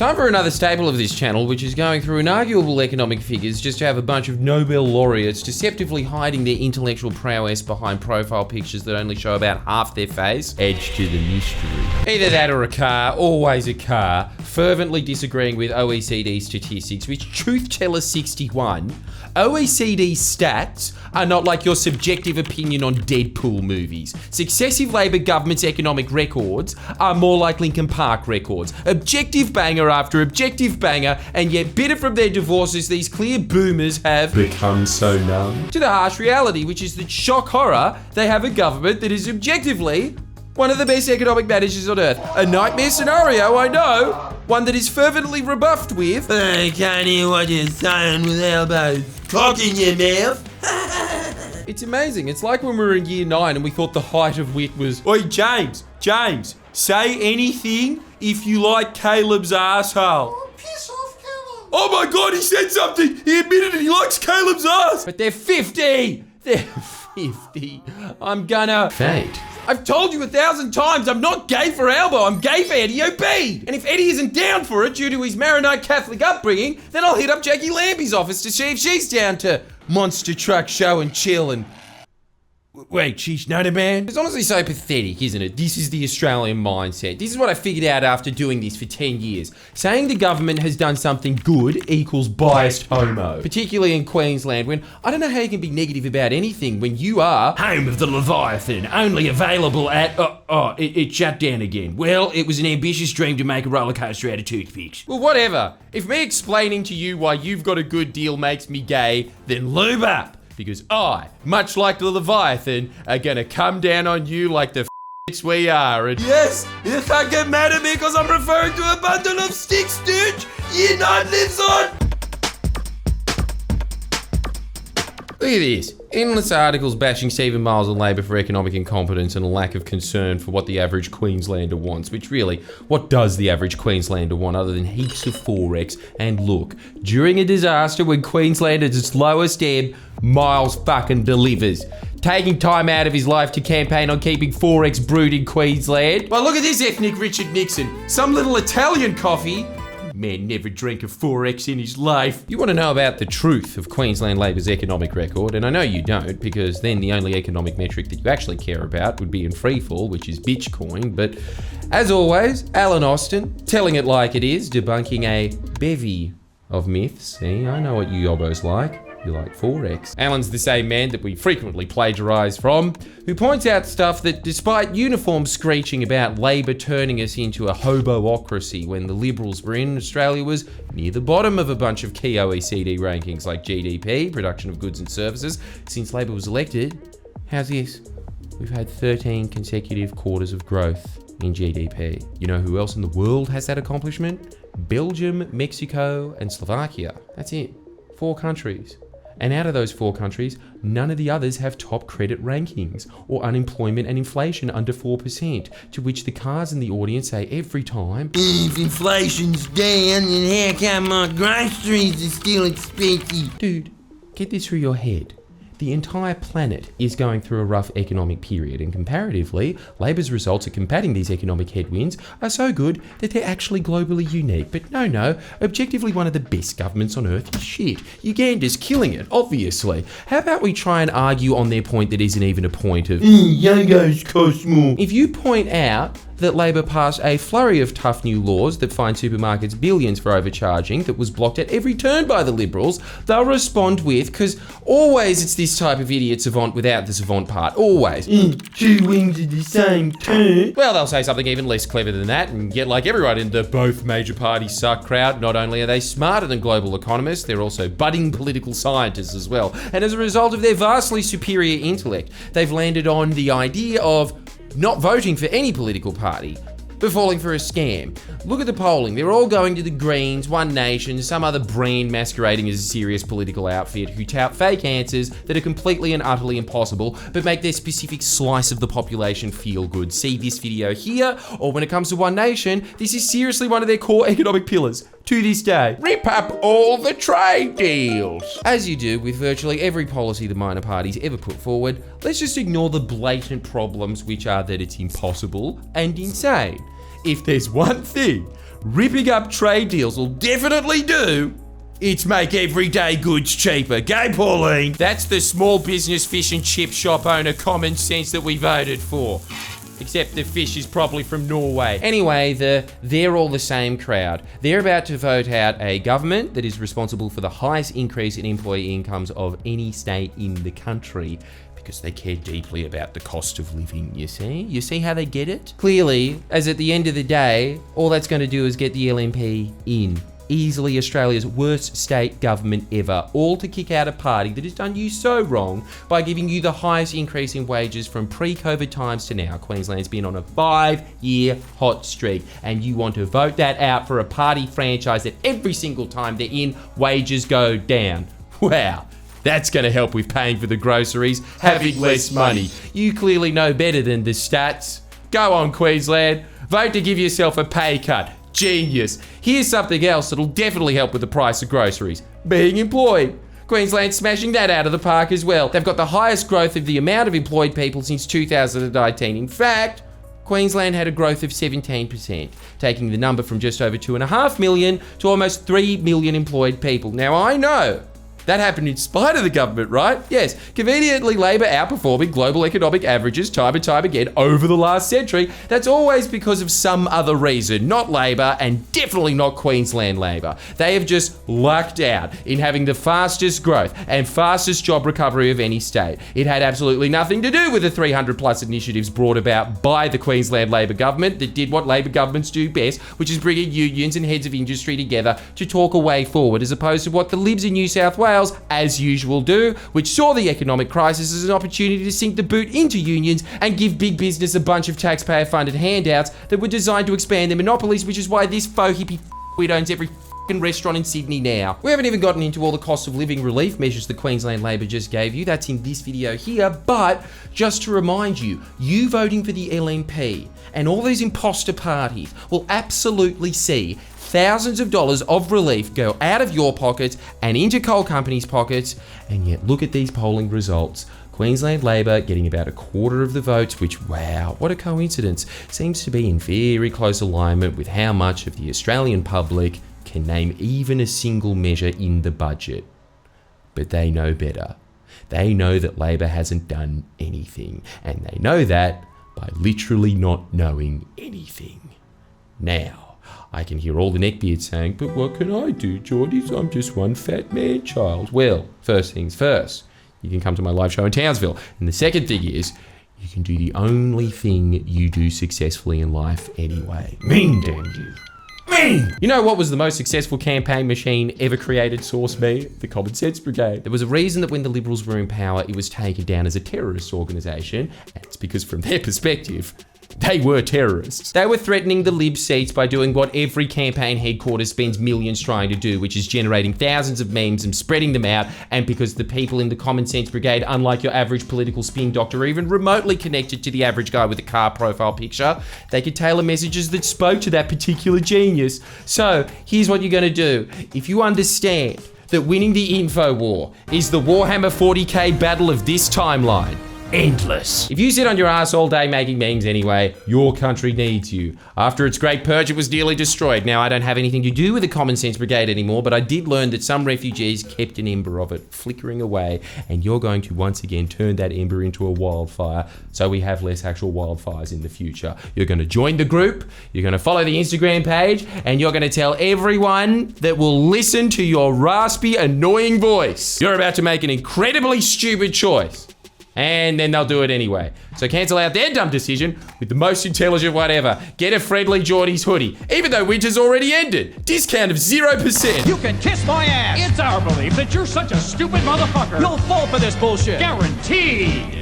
Time for another staple of this channel, which is going through inarguable economic figures just to have a bunch of Nobel laureates deceptively hiding their intellectual prowess behind profile pictures that only show about half their face. Edge to the mystery. Either that or a car, always a car, fervently disagreeing with OECD statistics, which Truth Teller 61, OECD stats are not like your subjective opinion on Deadpool movies. Successive Labor government's economic records are more like Linkin Park records. Objective banger after objective banger, and yet bitter from their divorces, these clear boomers have become so numb to the harsh reality, which is that shock horror, they have a government that is objectively one of the best economic managers on earth. A nightmare scenario, I know. One that is fervently rebuffed with, I can't hear what you're saying with elbows cock in your mouth. It's amazing. It's like when we were in year 9 and we thought the height of wit was, Oi, James, say anything if you like Caleb's asshole. Oh, piss off, Caleb. Oh my God, he said something. He admitted it. He likes Caleb's ass. But they're 50. They're 50. I'm gonna faint. I've told you 1,000 times I'm not gay for Albo, I'm gay for Eddie O'B. And if Eddie isn't down for it due to his Maronite Catholic upbringing, then I'll hit up Jackie Lambie's office to see if she's down to monster truck show and chill and... Wait, she's not a man? It's honestly so pathetic, isn't it? This is the Australian mindset. This is what I figured out after doing this for 10 years. Saying the government has done something good equals biased homo. Particularly in Queensland, when I don't know how you can be negative about anything when you are home of the Leviathan, only available at... it shut down again. Well, it was an ambitious dream to make a roller coaster out of toothpicks. Well, whatever. If me explaining to you why you've got a good deal makes me gay, then lube up. Because I, much like the Leviathan, are gonna come down on you like the f***s we are. And yes, you can't get mad at me because I'm referring to a bundle of sticks, dude. Year 9 lives on. Look at this. Endless articles bashing Stephen Miles and Labor for economic incompetence and a lack of concern for what the average Queenslander wants, which really, what does the average Queenslander want other than heaps of Forex? And look, during a disaster when Queensland is its lowest ebb, Miles fucking delivers. Taking time out of his life to campaign on keeping Forex brewed in Queensland. Well, look at this ethnic Richard Nixon. Some little Italian coffee. Man never drank a Forex in his life. You want to know about the truth of Queensland Labor's economic record, and I know you don't, because then the only economic metric that you actually care about would be in freefall, which is Bitcoin. But as always, Alan Austin, telling it like it is, debunking a bevy of myths. See, I know what you yobbos like. You like Forex. Alan's the same man that we frequently plagiarise from, who points out stuff that despite uniform screeching about Labor turning us into a hoboocracy when the Liberals were in, Australia was near the bottom of a bunch of key OECD rankings like GDP, production of goods and services. Since Labor was elected, how's this? We've had 13 consecutive quarters of growth in GDP. You know who else in the world has that accomplishment? Belgium, Mexico, and Slovakia. That's it. 4 countries. And out of those 4 countries, none of the others have top credit rankings or unemployment and inflation under 4%, to which the cars in the audience say every time, if inflation's down, then how come my groceries are still expensive? Dude, get this through your head. The entire planet is going through a rough economic period, and comparatively, Labor's results at combating these economic headwinds are so good that they're actually globally unique. But no, objectively one of the best governments on earth is shit. Uganda's killing it, obviously. How about we try and argue on their point that isn't even a point of, Yogos cost more. If you point out that Labor passed a flurry of tough new laws that fine supermarkets billions for overcharging that was blocked at every turn by the Liberals, they'll respond with, because always it's this type of idiot savant without the savant part, always. 2 wings at the same turn. Well, they'll say something even less clever than that and get like everyone in the both major parties suck crowd. Not only are they smarter than global economists, they're also budding political scientists as well. And as a result of their vastly superior intellect, they've landed on the idea of not voting for any political party, but falling for a scam. Look at the polling. They're all going to the Greens, One Nation, some other brand masquerading as a serious political outfit who tout fake answers that are completely and utterly impossible, but make their specific slice of the population feel good. See this video here, or when it comes to One Nation, this is seriously one of their core economic pillars. To this day, rip up all the trade deals. As you do with virtually every policy the minor parties ever put forward, let's just ignore the blatant problems, which are that it's impossible and insane. If there's one thing ripping up trade deals will definitely do, it's make everyday goods cheaper. Go, Pauline. That's the small business fish and chip shop owner common sense that we voted for. Except the fish is probably from Norway. Anyway, they're all the same crowd. They're about to vote out a government that is responsible for the highest increase in employee incomes of any state in the country, because they care deeply about the cost of living, you see? You see how they get it? Clearly, as at the end of the day, all that's going to do is get the LNP in. Easily Australia's worst state government ever, all to kick out a party that has done you so wrong by giving you the highest increase in wages from pre-COVID times to now. Queensland's been on a 5-year hot streak, and you want to vote that out for a party franchise that every single time they're in, wages go down. Wow. That's going to help with paying for the groceries, having less money. You clearly know better than the stats. Go on, Queensland. Vote to give yourself a pay cut. Genius. Here's something else that'll definitely help with the price of groceries. Being employed. Queensland's smashing that out of the park as well. They've got the highest growth of the amount of employed people since 2019. In fact, Queensland had a growth of 17%, taking the number from just over 2.5 million to almost 3 million employed people. Now, I know that happened in spite of the government, right? Yes, conveniently Labor outperforming global economic averages time and time again over the last century. That's always because of some other reason, not Labor and definitely not Queensland Labor. They have just lucked out in having the fastest growth and fastest job recovery of any state. It had absolutely nothing to do with the 300 plus initiatives brought about by the Queensland Labor government that did what Labor governments do best, which is bringing unions and heads of industry together to talk a way forward, as opposed to what the Libs in New South Wales, as usual, do, which saw the economic crisis as an opportunity to sink the boot into unions and give big business a bunch of taxpayer-funded handouts that were designed to expand their monopolies, which is why this faux hippie f***wit owns every f***ing restaurant in Sydney now. We haven't even gotten into all the cost of living relief measures the Queensland Labor just gave you. That's in this video here. But just to remind you, you voting for the LNP and all these imposter parties will absolutely see thousands of dollars of relief go out of your pockets and into coal companies' pockets. And yet look at these polling results. Queensland Labor getting about a quarter of the votes, which, wow, what a coincidence, seems to be in very close alignment with how much of the Australian public can name even a single measure in the budget. But they know better. They know that Labor hasn't done anything, and they know that by literally not knowing anything. Now, I can hear all the neckbeards saying, but what can I do, Geordies? I'm just one fat man-child. Well, first things first, you can come to my live show in Townsville. And the second thing is, you can do the only thing you do successfully in life anyway. Mean, damn you. Mean! You know what was the most successful campaign machine ever created, source me? The Common Sense Brigade. There was a reason that when the Liberals were in power, it was taken down as a terrorist organisation. And it's because from their perspective, they were terrorists. They were threatening the Lib seats by doing what every campaign headquarters spends millions trying to do, which is generating thousands of memes and spreading them out. And because the people in the Common Sense Brigade, unlike your average political spin doctor, even remotely connected to the average guy with a car profile picture, they could tailor messages that spoke to that particular genius. So here's what you're gonna do. If you understand that winning the info war is the Warhammer 40k battle of this timeline, endless. If you sit on your ass all day making memes anyway, your country needs you. After its great purge, it was nearly destroyed. Now, I don't have anything to do with the Common Sense Brigade anymore, but I did learn that some refugees kept an ember of it flickering away, and you're going to once again turn that ember into a wildfire, so we have less actual wildfires in the future. You're going to join the group, you're going to follow the Instagram page, and you're going to tell everyone that will listen to your raspy, annoying voice. You're about to make an incredibly stupid choice. And then they'll do it anyway. So cancel out their dumb decision with the most intelligent one ever. Get a Friendly Geordies hoodie, even though winter's already ended. Discount of 0%. You can kiss my ass. It's our belief that you're such a stupid motherfucker. You'll fall for this bullshit. Guaranteed.